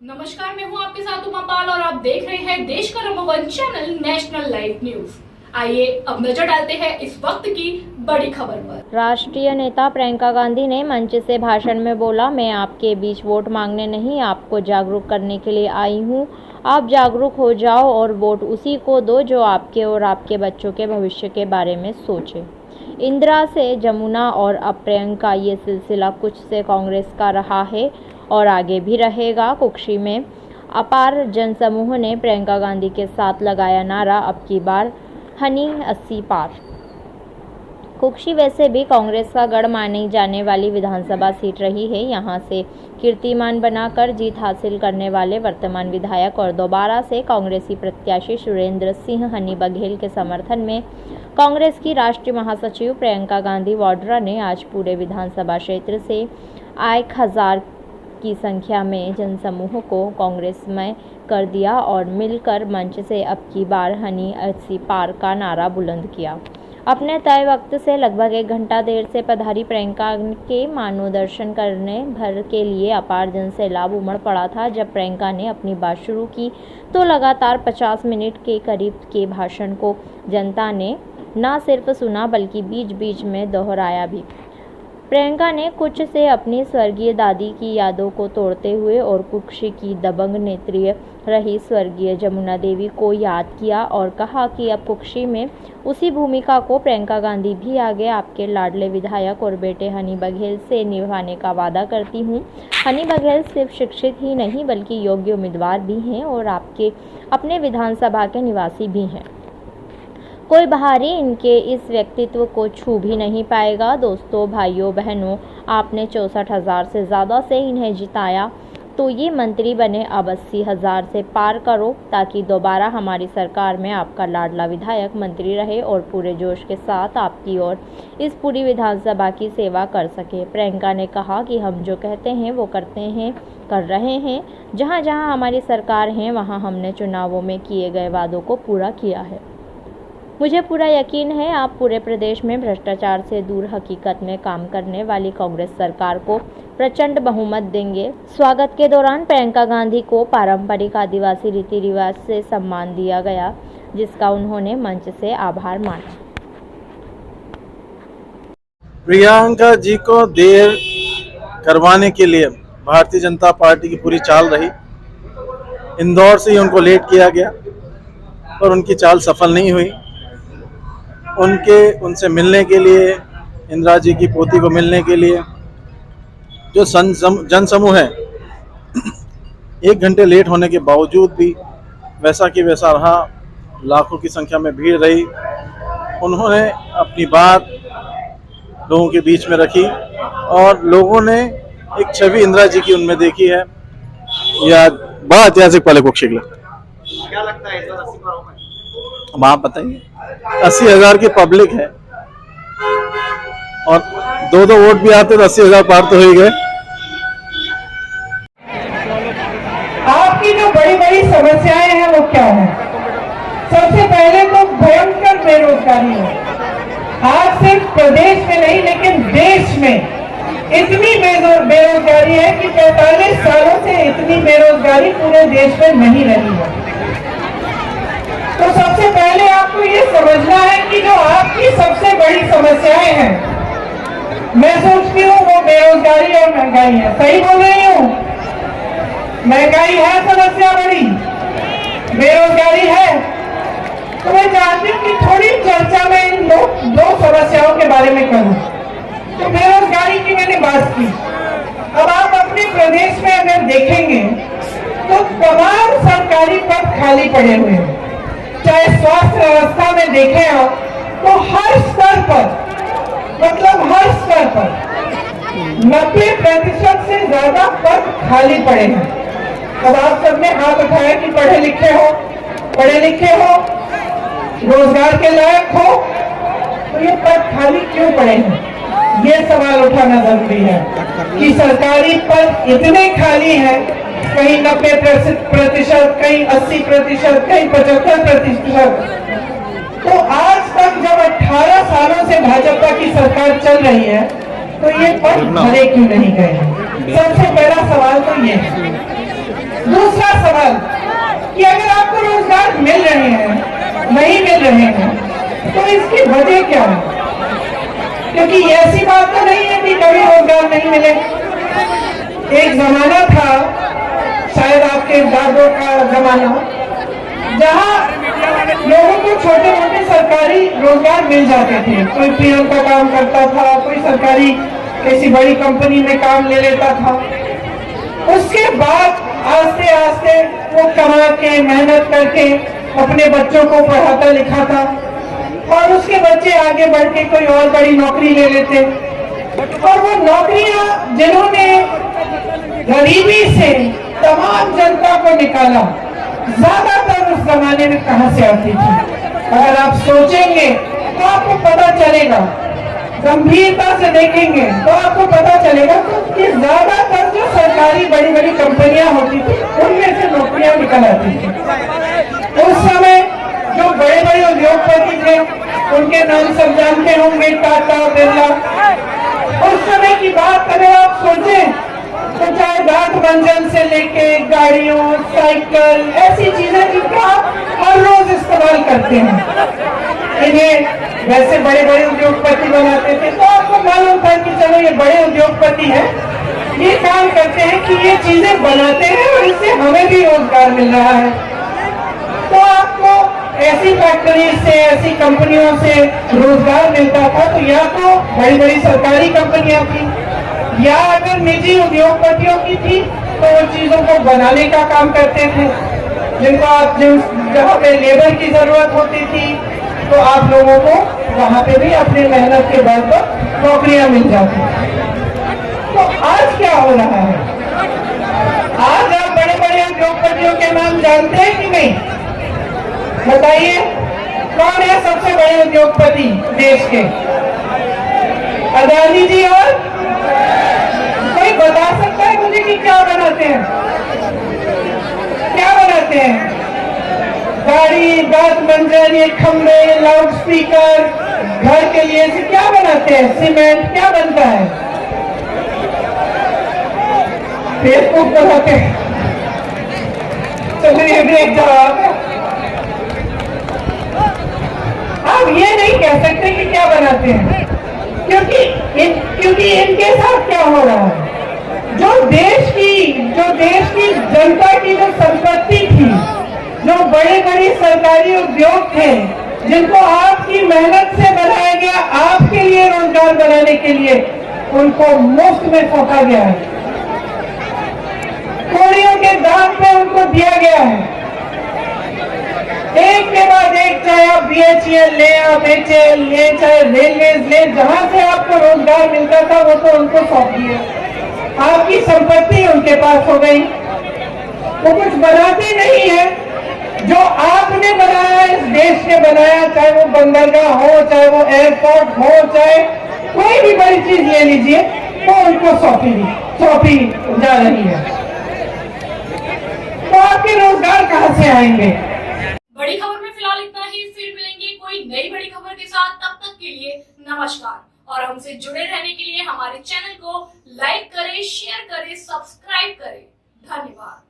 नमस्कार, मैं हूं आपके साथ उमा पाल और आप देख रहे हैं देश का number 1 channel national live news. आइए अब नजर डालते हैं इस वक्त की बड़ी खबर पर। राष्ट्रीय नेता प्रियंका गांधी ने मंच से भाषण में बोला, मैं आपके बीच वोट मांगने नहीं, आपको जागरूक करने के लिए आई हूं। आप जागरूक हो जाओ और वोट उसी को दो जो आपके और आपके बच्चों के भविष्य के बारे में सोचे। इंदिरा से जमुना और अब प्रियंका, ये सिलसिला कुछ से कांग्रेस का रहा है और आगे भी रहेगा। कुक्षी में अपार जनसमूह ने प्रियंका गांधी के साथ लगाया नारा, अब की बार हनी 80 पार। कुक्षी वैसे भी कांग्रेस का गढ़ मानी जाने वाली विधानसभा सीट रही है। यहां से कीर्तिमान बनाकर जीत हासिल करने वाले वर्तमान विधायक और दोबारा से कांग्रेसी प्रत्याशी सुरेंद्र सिंह हनी बघेल के समर्थन में कांग्रेस की राष्ट्रीय महासचिव प्रियंका गांधी वाड्रा ने आज पूरे विधानसभा क्षेत्र से आए 1000 की संख्या में जनसमूह को कांग्रेस में कर दिया और मिलकर मंच से अब की बार हनी 80 पार का नारा बुलंद किया। अपने तय वक्त से लगभग 1 घंटा देर से पधारी प्रियंका के मानवदर्शन करने भर के लिए अपार जन सैलाब उमड़ पड़ा था। जब प्रियंका ने अपनी बात शुरू की तो लगातार 50 मिनट के करीब के भाषण को जनता ने न सिर्फ सुना बल्कि बीच बीच में दोहराया भी। प्रियंका ने कुछ से अपनी स्वर्गीय दादी की यादों को तोड़ते हुए और कुक्षी की दबंग नेत्री रही स्वर्गीय जमुना देवी को याद किया और कहा कि अब कुक्षी में उसी भूमिका को प्रियंका गांधी भी आगे आपके लाडले विधायक और बेटे हनी बघेल से निभाने का वादा करती हूँ। हनी बघेल सिर्फ शिक्षित ही नहीं बल्कि योग्य उम्मीदवार भी हैं और आपके अपने विधानसभा के निवासी भी हैं। कोई बाहरी इनके इस व्यक्तित्व को छू भी नहीं पाएगा। दोस्तों, भाइयों बहनों, आपने 64,000 से ज़्यादा से इन्हें जिताया तो ये मंत्री बने। अब 80,000 से पार करो ताकि दोबारा हमारी सरकार में आपका लाडला विधायक मंत्री रहे और पूरे जोश के साथ आपकी और इस पूरी विधानसभा की सेवा कर सके। प्रियंका ने कहा कि हम जो कहते हैं वो करते हैं, कर रहे हैं। जहाँ जहाँ हमारी सरकार है वहाँ हमने चुनावों में किए गए वादों को पूरा किया है। मुझे पूरा यकीन है आप पूरे प्रदेश में भ्रष्टाचार से दूर हकीकत में काम करने वाली कांग्रेस सरकार को प्रचंड बहुमत देंगे। स्वागत के दौरान प्रियंका गांधी को पारंपरिक आदिवासी रीति रिवाज से सम्मान दिया गया, जिसका उन्होंने मंच से आभार माना। प्रियंका जी को देर करवाने के लिए भारतीय जनता पार्टी की पूरी चाल रही। इंदौर से ही उनको लेट किया गया और उनकी चाल सफल नहीं हुई। उनसे मिलने के लिए, इंदिरा जी की पोती को मिलने के लिए जो जनसमूह है 1 घंटे लेट होने के बावजूद भी वैसा कि वैसा रहा। लाखों की संख्या में भीड़ रही। उन्होंने अपनी बात लोगों के बीच में रखी और लोगों ने एक छवि इंदिरा जी की उनमें देखी है। यह बड़ा ऐतिहासिक पल है कुक्षी के लिए। क्या लगता है इस बार 80 पार होगा? अब आप बताइए। 80,000 की पब्लिक है और 2-2 वोट भी आते तो 80,000 पार तो हो ही गए। आपकी जो बड़ी बड़ी समस्याएं हैं वो क्या है? सबसे पहले तो भयंकर बेरोजगारी है। आज सिर्फ प्रदेश में नहीं लेकिन देश में इतनी बेरोजगारी है कि 45 सालों से इतनी बेरोजगारी पूरे देश में नहीं रही है। तो सबसे पहले आपको ये समझना है कि जो आपकी सबसे बड़ी समस्याएं हैं, मैं सोचती हूँ वो बेरोजगारी और महंगाई है। सही बोल रही हूँ? महंगाई है समस्या बड़ी, बेरोजगारी है। तो मैं चाहती हूँ कि थोड़ी चर्चा में इन दो समस्याओं के बारे में करूँ। तो बेरोजगारी की मैंने बात की। अब आप अपने प्रदेश में अगर देखेंगे तो तमाम सरकारी पद खाली पड़े हुए हैं। चाहे स्वास्थ्य व्यवस्था में देखें आप तो हर स्तर पर, मतलब हर स्तर पर 90% से ज्यादा पद खाली पड़े हैं। अब आप सबने हाथ उठाया कि पढ़े लिखे हो, रोजगार के लायक हो, तो ये पद खाली क्यों पड़े हैं? ये सवाल उठाना जरूरी है कि सरकारी पद इतने खाली हैं, कहीं 90%, कहीं 80%, कहीं 75%। तो आज तक जब 18 सालों से भाजपा की सरकार चल रही है तो ये पद भरे क्यों नहीं गए? सबसे पहला सवाल तो ये है। मिल रहे हैं, तो इसकी वजह क्या है? क्योंकि ऐसी बात तो नहीं है कि कभी रोजगार नहीं मिले। एक जमाना था, शायद आपके दादों का जमाना, जहां लोगों को छोटे मोटे सरकारी रोजगार मिल जाते थे। कोई पीएम का काम करता था, कोई सरकारी किसी बड़ी कंपनी में काम ले लेता था। उसके बाद आस्ते आस्ते वो कमा के मेहनत करके अपने बच्चों को पढ़ाता लिखाता, और उसके बच्चे आगे बढ़ के कोई और बड़ी नौकरी ले लेते। और वो नौकरियां जिन्होंने गरीबी से तमाम जनता को निकाला, ज्यादातर उस जमाने में कहां से आती थी? अगर आप सोचेंगे तो आपको पता चलेगा, गंभीरता से देखेंगे तो आपको पता चलेगा कि ज्यादातर जो सरकारी बड़ी बड़ी कंपनियां होती थी, उनमें से नौकरियां निकल आती थी। उस समय जो बड़े बड़े उद्योगपति थे, उनके नाम सब जानते होंगे, टाटा, बिरला। उस समय की बात अगर आप सोचें तो चाहे गठबंधन से लेके गाड़ियों, साइकिल, ऐसी चीजें जिनको आप हर रोज इस्तेमाल करते हैं, इन्हें वैसे बड़े बड़े उद्योगपति बनाते थे। तो आपको मालूम था कि चलो ये बड़े उद्योगपति हैं, ये काम करते हैं कि ये चीजें बनाते हैं और इससे हमें भी रोजगार मिल रहा है। तो आपको ऐसी फैक्ट्री से, ऐसी कंपनियों से रोजगार मिलता था। तो या तो बड़ी बड़ी सरकारी कंपनियां थी, या अगर निजी उद्योगपतियों की थी तो वो चीजों को बनाने का काम करते थे, जिनको आप जहाँ पे लेबर की जरूरत होती थी तो आप लोगों को वहां पे भी अपनी मेहनत के बल पर नौकरियां मिल जाती। तो आज क्या हो रहा है? आज आप बड़े बड़े उद्योगपतियों के नाम जानते हैं कि नहीं? बताइए, कौन है सबसे बड़े उद्योगपति देश के? अदानी जी। और कोई बता सकता है मुझे कि क्या बनाते हैं? क्या बनाते हैं? गाड़ी, दांत मंजन, ये खंबे, लाउड स्पीकर, घर के लिए से क्या बनाते हैं? सीमेंट। क्या बनता है? फेसबुक बनाते हैं। चलिए भी एक जवाब है। आप ये नहीं कह सकते कि क्या बनाते हैं, क्योंकि इनके साथ क्या हो रहा है? जो देश की जनता की जो संपत्ति थी, जो बड़े बड़े सरकारी उद्योग थे, जिनको आपकी मेहनत से बनाया गया, आपके लिए रोजगार बनाने के लिए, उनको मुफ्त में सौंपा गया है, कौड़ियों के दाम पे उनको दिया गया है। एक के बाद एक, चाहे आप BHEL ले, आप HAL ले, चाहे रेलवे ले, जहां से आपको रोजगार मिलता था वो तो उनको सौंप दिया। आपकी संपत्ति उनके पास हो गई। वो कुछ बनाते नहीं है, जो आपने बनाया, इस देश ने बनाया, चाहे वो बंदरगाह हो, चाहे वो एयरपोर्ट हो, चाहे कोई भी बड़ी चीज ले लीजिए, वो उनको सौंपी जा रही है। तो आपके रोजगार कहां से आएंगे? बड़ी खबर में फिलहाल इतना ही। फिर मिलेंगे कोई नई बड़ी खबर के साथ। तब तक के लिए नमस्कार, और हमसे जुड़े रहने के लिए हमारे चैनल को लाइक करें, शेयर करें, सब्सक्राइब करें। धन्यवाद।